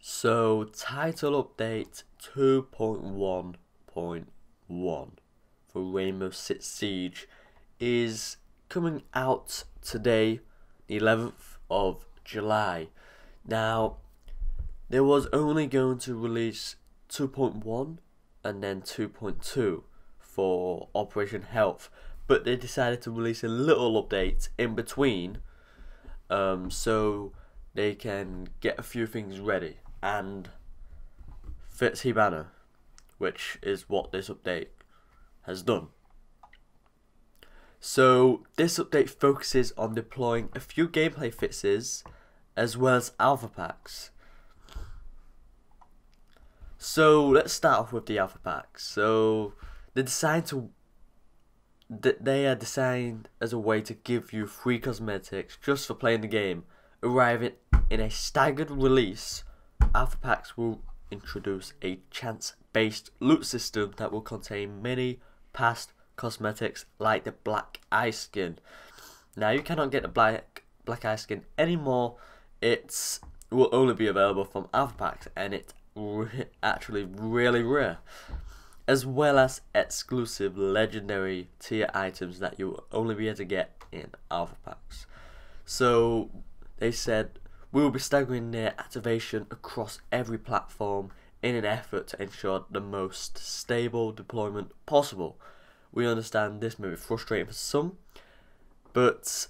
So, title update 2.1.1 for Rainbow Six Siege is coming out today, the 11th of July. Now, they was only going to release 2.1 and then 2.2 for Operation Health, but they decided to release a little update in between, so they can get a few things ready and fix HIBANNA, which is what this update has done. So this update focuses on deploying a few gameplay fixes as well as alpha packs. So let's start off with the alpha packs. So they are designed as a way to give you free cosmetics just for playing the game. Arriving in a staggered release, alpha packs will introduce a chance-based loot system that will contain many past cosmetics like the black eye skin. Now you cannot get the black eye skin anymore. It will only be available from alpha packs, and it's actually really rare, as well as exclusive legendary tier items that you will only be able to get in alpha packs. So they said we will be staggering their activation across every platform in an effort to ensure the most stable deployment possible. We understand this may be frustrating for some, but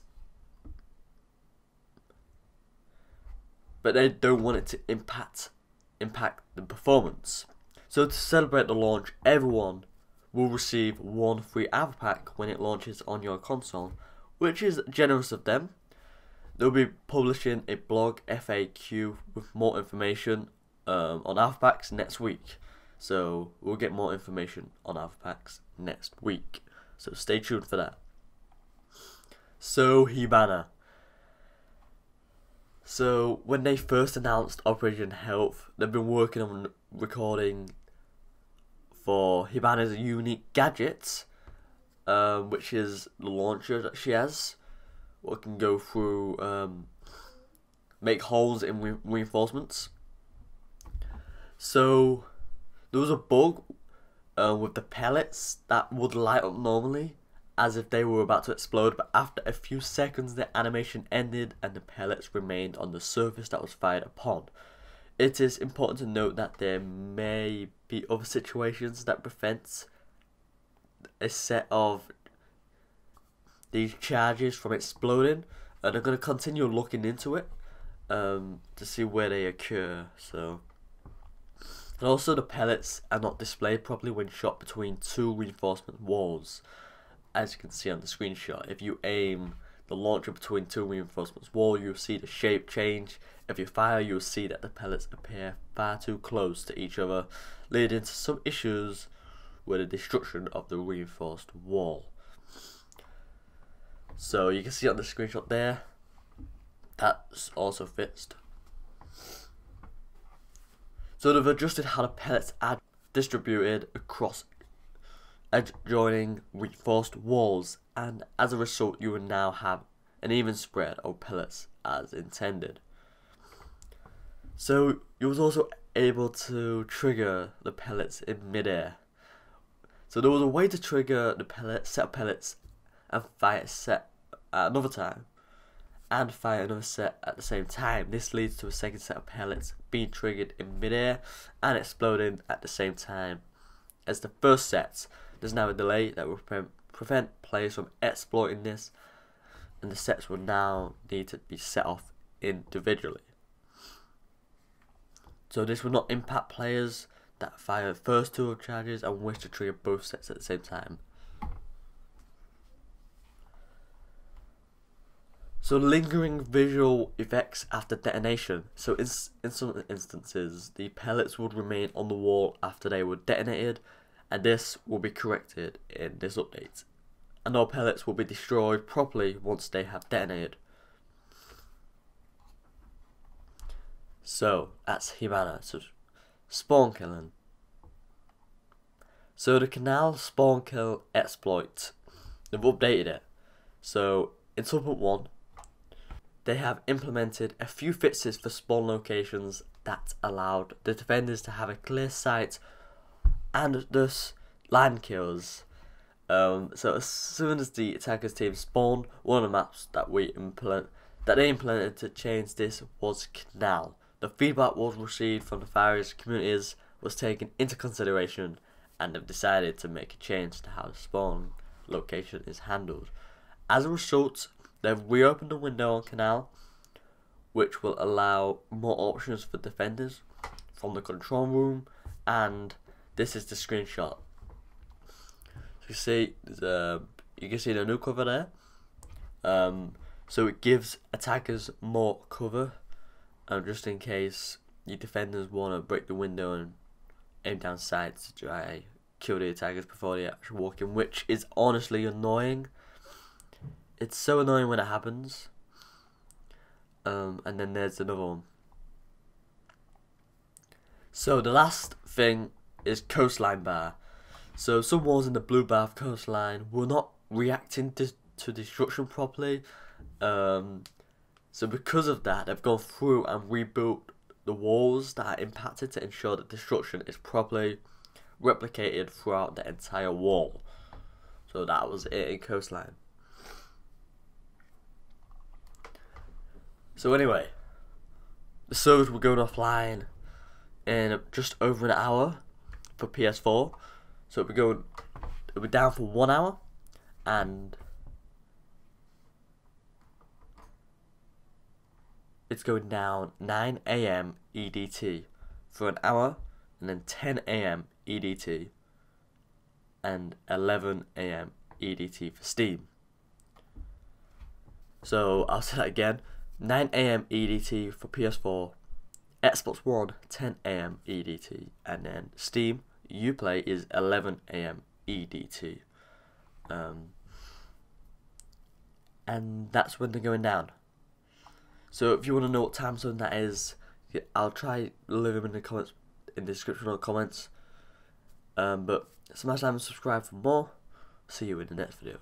they don't want it to impact the performance. So to celebrate the launch, everyone will receive one free alpha pack when it launches on your console, which is generous of them. They'll be publishing a blog FAQ with more information on alpha packs next week. So we'll get more information on alpha packs next week. So stay tuned for that. So HIBANNA. So when they first announced Operation Health, they've been working on recording for HIBANNA's unique gadget, which is the launcher that she has. What can go through, make holes in reinforcements. So there was a bug with the pellets that would light up normally as if they were about to explode, but after a few seconds the animation ended and the pellets remained on the surface that was fired upon. It is important to note that there may be other situations that prevent a set of these charges from exploding, and I'm going to continue looking into it to see where they occur. So, and also the pellets are not displayed properly when shot between two reinforcement walls, as you can see on the screenshot. If you aim the launcher between two reinforcements wall, you'll see the shape change. If you fire, you'll see that the pellets appear far too close to each other, leading to some issues with the destruction of the reinforced wall. So you can see on the screenshot there, that's also fixed. So they've adjusted how the pellets are distributed across adjoining reinforced walls, and as a result you will now have an even spread of pellets as intended. So you was also able to trigger the pellets in midair. So there was a way to trigger the set of pellets and fire a set at another time, and fire another set at the same time. This leads to a second set of pellets being triggered in midair and exploding at the same time as the first set. There's now a delay that will prevent players from exploiting this, and the sets will now need to be set off individually. So this will not impact players that fire the first two charges and wish to trigger both sets at the same time. So lingering visual effects after detonation. So in some instances, the pellets would remain on the wall after they were detonated, and this will be corrected in this update. And all pellets will be destroyed properly once they have detonated. So that's HIBANNA. So spawn killing. So the canal spawn kill exploit, they've updated it. So in 2.1, they have implemented a few fixes for spawn locations that allowed the defenders to have a clear sight and thus line kills. So as soon as the attackers team spawned, one of the maps that they implemented to change this was Canal. The feedback was received from the various communities was taken into consideration, and have decided to make a change to how the spawn location is handled. As a result, they've reopened the window on Canal, which will allow more options for defenders from the control room, and this is the screenshot. You see, you can see the new cover there. So it gives attackers more cover, just in case your defenders want to break the window and aim down sights to try kill the attackers before they actually walk in, which is honestly annoying. It's so annoying when it happens. And then there's another one. So the last thing is coastline bar. So some walls in the Blue Bath coastline were not reacting to destruction properly. So because of that, they've gone through and rebuilt the walls that are impacted to ensure that destruction is properly replicated throughout the entire wall. So that was it in coastline. So anyway, the servers were going offline in just over an hour for PS4. So it'll be down for 1 hour, and it's going down 9 AM EDT for an hour, and then 10 AM EDT and 11 AM EDT for Steam. So I'll say that again: 9 AM EDT for PS4, Xbox One 10 AM EDT, and then Steam Uplay is 11 AM EDT. And that's when they're going down. So if you want to know what time zone that is, I'll try leave them in the comments, in the description or comments. But smash like and subscribe for more. See you in the next video.